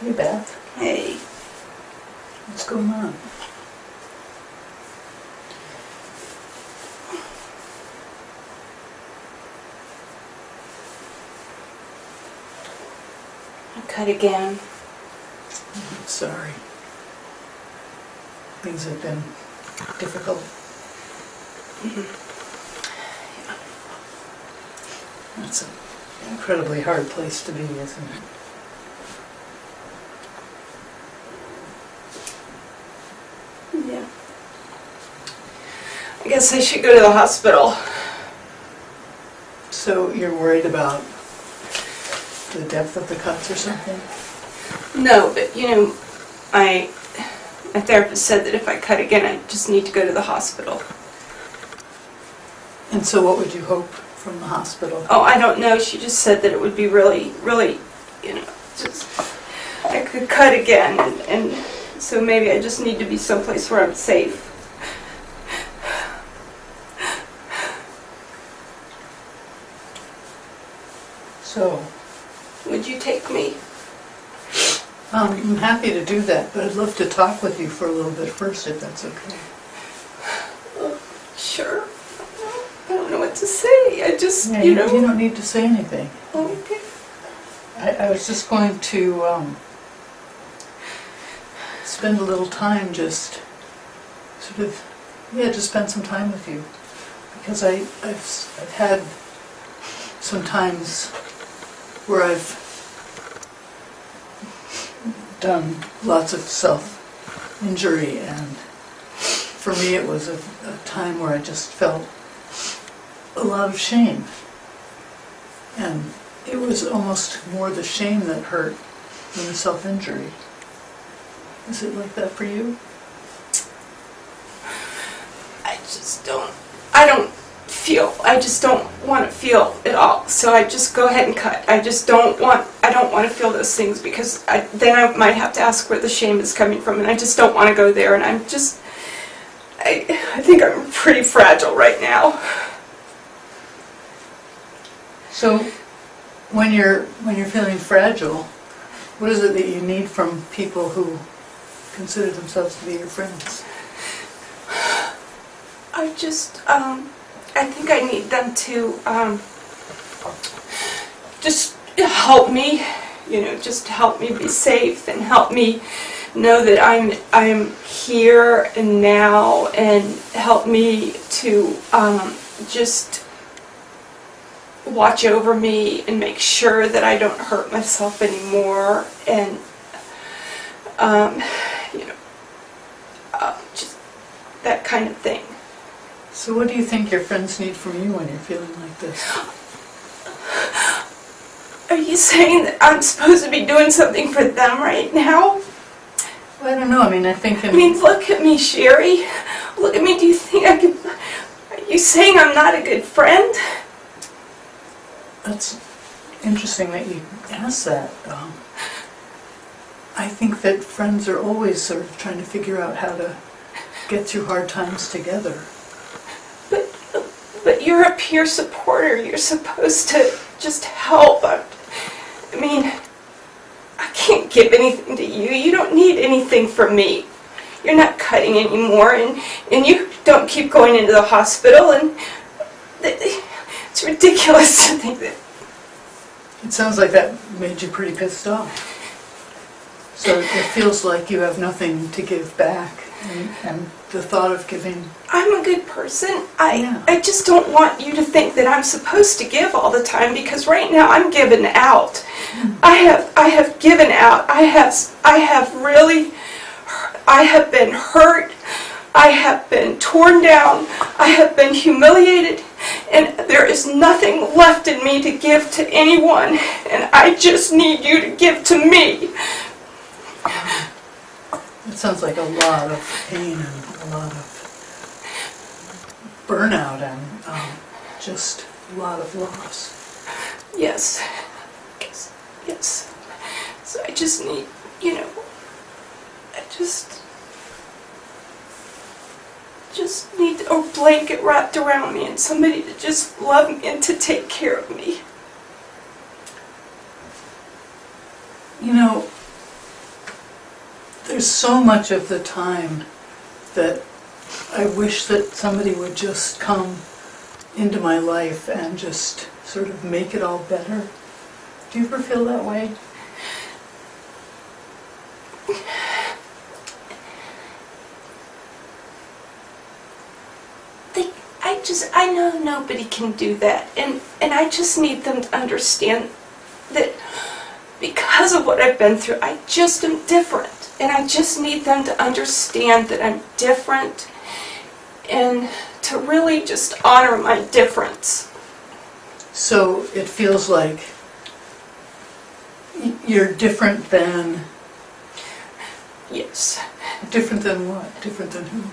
Hey, Beth. Hey. What's going on? I cut again. I'm sorry. Things have been difficult. That's an incredibly hard place to be, isn't it? Yeah. I guess I should go to the hospital. So you're worried about the depth of the cuts or something? No, but my therapist said that if I cut again, I just need to go to the hospital. And so what would you hope from the hospital? Oh, I don't know. She just said that it would be really, really, just I could cut again, and so maybe I just need to be someplace where I'm safe. So, Would you take me? I'm happy to do that, but I'd love to talk with you for a little bit first, if that's okay. Sure. I don't know what to say. I just, Yeah, you don't need to say anything. Okay. I was just going to spend a little time just spend some time with you. Because I've had some times where I've done lots of self-injury, and for me it was a time where I just felt a lot of shame. And it was almost more the shame that hurt than the self-injury. Is it like that for you? I just don't want to feel it all. So I just go ahead and cut. I don't want to feel those things, because then I might have to ask where the shame is coming from, and I just don't want to go there, and I think I'm pretty fragile right now. So when you're feeling fragile, what is it that you need from people who consider themselves to be your friends? I think I need them to just help me, just help me be safe, and help me know that I'm here and now, and help me to just watch over me and make sure that I don't hurt myself anymore, and just that kind of thing. So what do you think your friends need from you when you're feeling like this? Are you saying that I'm supposed to be doing something for them right now? Well, I don't know. I mean, Look at me, Shery. Look at me. Do you think I could... Are you saying I'm not a good friend? That's interesting that you ask that. I think that friends are always sort of trying to figure out how to get through hard times together. But you're a peer supporter. You're supposed to just help. I can't give anything to you. You don't need anything from me. You're not cutting anymore, and you don't keep going into the hospital, and it's ridiculous to think that. It sounds like that made you pretty pissed off. So it feels like you have nothing to give back, and the thought of giving... I'm a good person. Yeah. I just don't want you to think that I'm supposed to give all the time, because right now I'm giving out. I have given out. I have been hurt. I have been torn down. I have been humiliated, and there is nothing left in me to give to anyone, and I just need you to give to me. It sounds like a lot of pain and a lot of burnout and just a lot of loss. Yes. Yes. So I just need, I just need a blanket wrapped around me and somebody to just love me and to take care of me. there's so much of the time that I wish that somebody would just come into my life and just sort of make it all better. Do you ever feel that way? I know nobody can do that, and I just need them to understand that because of what I've been through, I just am different, and I just need them to understand that I'm different, and to really just honor my difference. So it feels like you're different than... Yes. Different than what? Different than who?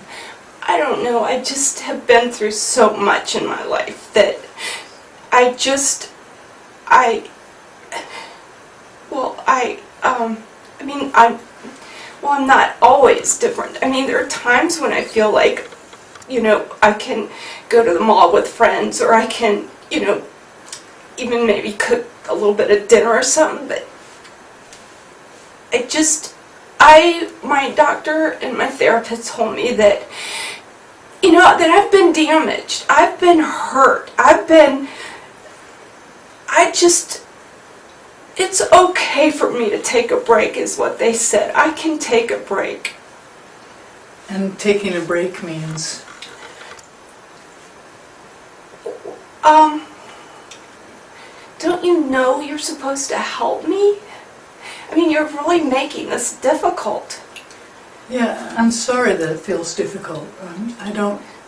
I don't know, I just have been through so much in my life that I'm not always different. I mean, there are times when I feel like, I can go to the mall with friends, or I can, even maybe cook a little bit of dinner or something, but my doctor and my therapist told me that, that I've been damaged, I've been hurt, it's okay for me to take a break, is what they said. I can take a break. And taking a break means? Don't you know you're supposed to help me? I mean, you're really making this difficult. Yeah, I'm sorry that it feels difficult.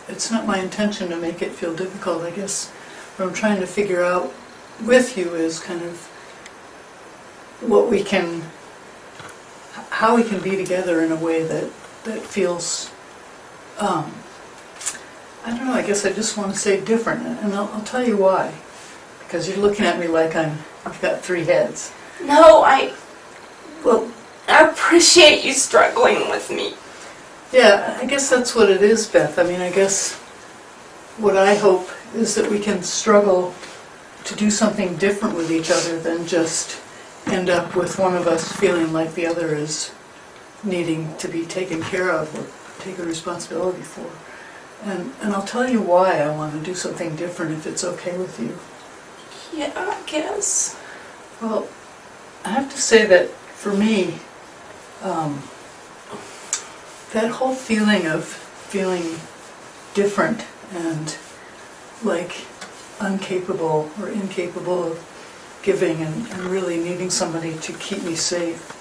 It's not my intention to make it feel difficult. I guess what I'm trying to figure out with you is kind of how we can be together in a way that feels, I don't know, I guess I just want to say different, and I'll tell you why. Because you're looking at me like I've got three heads. No, I appreciate you struggling with me. Yeah, I guess that's what it is, Beth. I mean, I guess what I hope is that we can struggle to do something different with each other than just end up with one of us feeling like the other is needing to be taken care of or taken responsibility for. And I'll tell you why I want to do something different, if it's okay with you. Yeah, I guess. Well, I have to say that for me, that whole feeling of feeling different and like incapable of giving and really needing somebody to keep me safe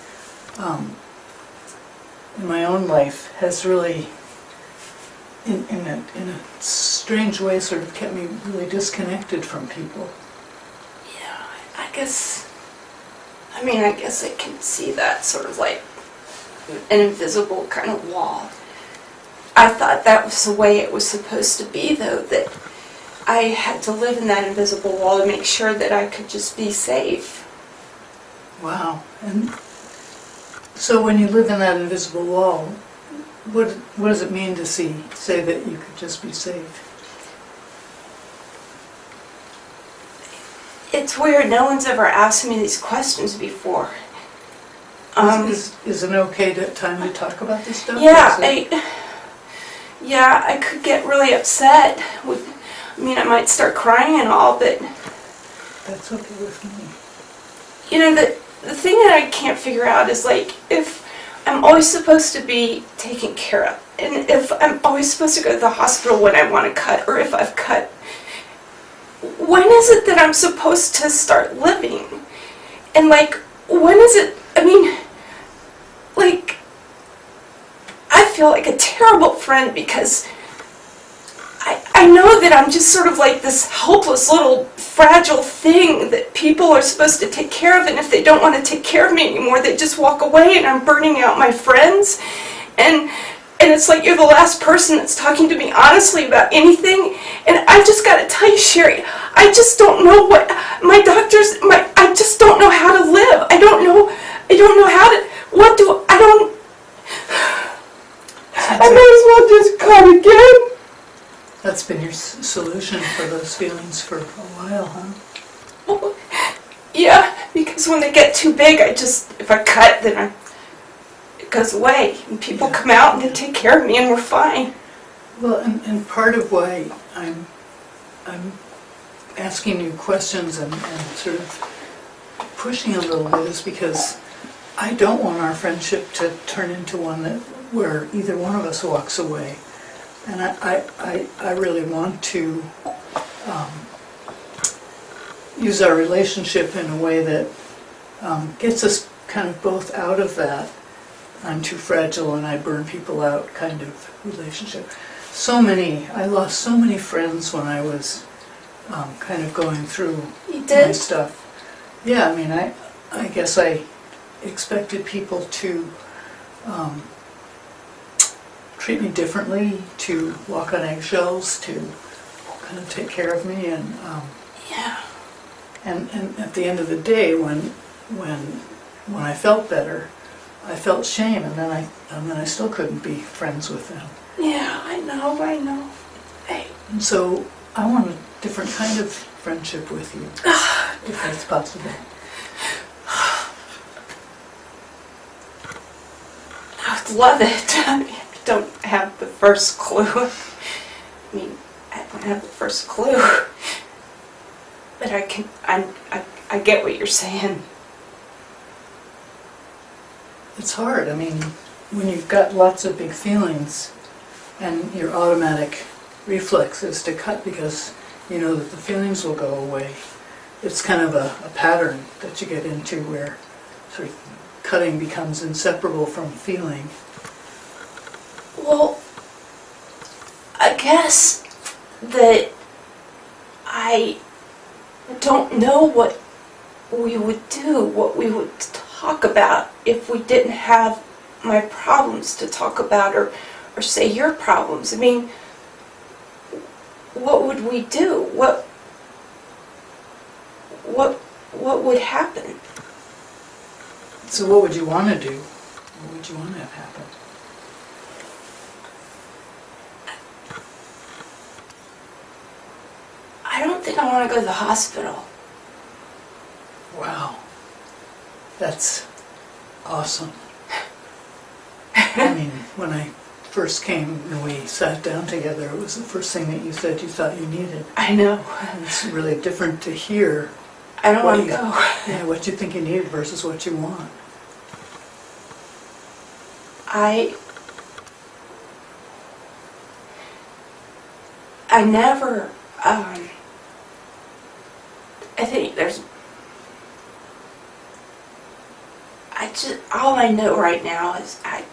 in my own life has really, in a strange way, sort of kept me really disconnected from people. Yeah, I guess I can see that sort of like an invisible kind of wall. I thought that was the way it was supposed to be, though, that I had to live in that invisible wall to make sure that I could just be safe. Wow. And so when you live in that invisible wall, what does it mean to say that you could just be safe? It's weird, no one's ever asked me these questions before. Is it okay time to talk about this stuff? Yeah, I could get really upset. I might start crying and all, but... That's okay with me. The thing that I can't figure out is, like, if I'm always supposed to be taken care of, and if I'm always supposed to go to the hospital when I want to cut, or if I've cut, when is it that I'm supposed to start living? And, like, when is it... I feel like a terrible friend because I know that I'm just sort of like this helpless little fragile thing that people are supposed to take care of, and if they don't want to take care of me anymore, they just walk away, and I'm burning out my friends, and it's like you're the last person that's talking to me honestly about anything, and I just got to tell you, Shery, I just don't know what I just don't know how to live. I don't know how to, I may as well just cut again. That's been your solution for those feelings for a while, huh? Well, yeah, because when they get too big, if I cut, then it goes away, and people come out and they take care of me, and we're fine. Well, and part of why I'm asking you questions and sort of pushing a little bit is because I don't want our friendship to turn into one where either one of us walks away. And I really want to use our relationship in a way that gets us kind of both out of that I'm too fragile and I burn people out kind of relationship. I lost so many friends when I was kind of going through my stuff. Yeah, I mean, I guess I expected people to treat me differently, to walk on eggshells, to kind of take care of me, and and at the end of the day, when I felt better, I felt shame, and then I still couldn't be friends with them. Yeah, I know. Hey. And so I want a different kind of friendship with you, if that's possible. I would love it. I don't have the first clue. I mean, I don't have the first clue. But I get what you're saying. It's hard. I mean, when you've got lots of big feelings and your automatic reflex is to cut because you know that the feelings will go away, it's kind of a pattern that you get into where sort of cutting becomes inseparable from feeling. Well, I guess that I don't know what we would do, what we would talk about if we didn't have my problems to talk about, or say your problems. I mean, what would we do? What would happen? So what would you want to do? What would you want to have happen? I don't think I want to go to the hospital. Wow. That's awesome. I mean, when I first came and we sat down together, it was the first thing that you said you thought you needed. I know. And it's really different to hear. I don't want to go. Yeah, what you think you need versus what you want. I never, I think there's, all I know right now is I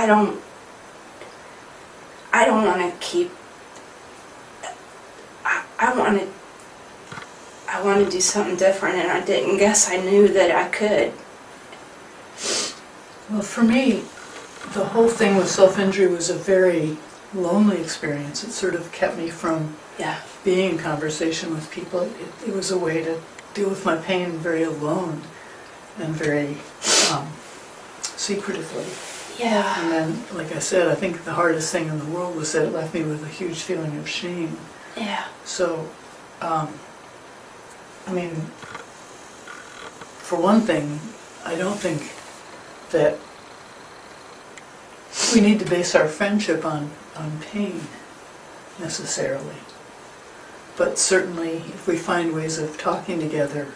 don't want to keep, I want to do something different, and I didn't guess I knew that I could. Well, for me, the whole thing with self-injury was a very lonely experience. It sort of kept me from being in conversation with people. It was a way to deal with my pain very alone and very secretively. Yeah. And then, like I said, I think the hardest thing in the world was that it left me with a huge feeling of shame. Yeah. So, I mean, for one thing, I don't think that we need to base our friendship on pain, necessarily. But certainly, if we find ways of talking together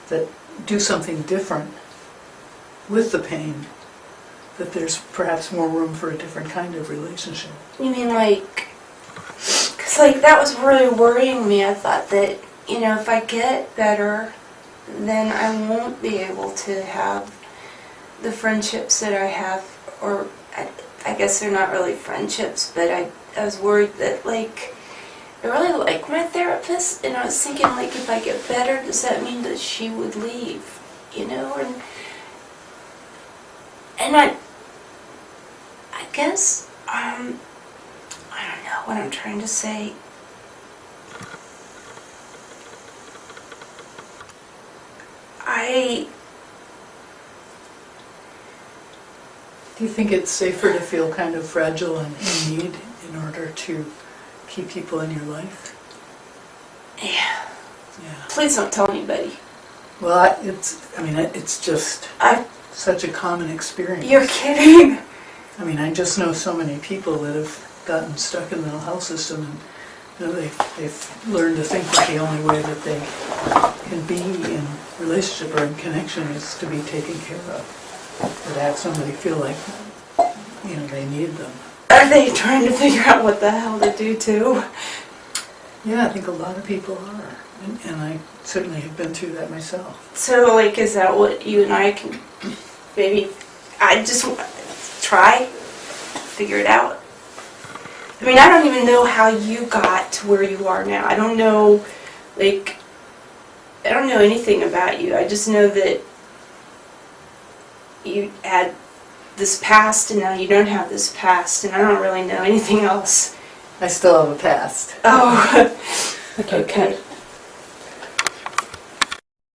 that do something different with the pain, that there's perhaps more room for a different kind of relationship. You mean like, because like that was really worrying me. I thought that, you know, if I get better, then I won't be able to have the friendships that I have, or I guess they're not really friendships, but I was worried that, like, I really like my therapist, and I was thinking, like, if I get better, does that mean that she would leave, you know? And I guess, I don't know what I'm trying to say. Do you think it's safer to feel kind of fragile and in need in order to keep people in your life? Yeah. Yeah. Please don't tell anybody. Well, it's just... such a common experience. You're kidding. I mean, I just know so many people that have gotten stuck in the health system, and you know, they've learned to think that the only way that they can be in relationship or in connection is to be taken care of, or to have somebody feel like, you know, they need them. Are they trying to figure out what the hell to do too? Yeah, I think a lot of people are, and I certainly have been through that myself. So, like, is that what you and I can maybe, I just try, figure it out? I mean, I don't even know how you got to where you are now. I don't know, like, I don't know anything about you. I just know that you had this past and now you don't have this past, and I don't really know anything else. I still have a past. Oh, okay.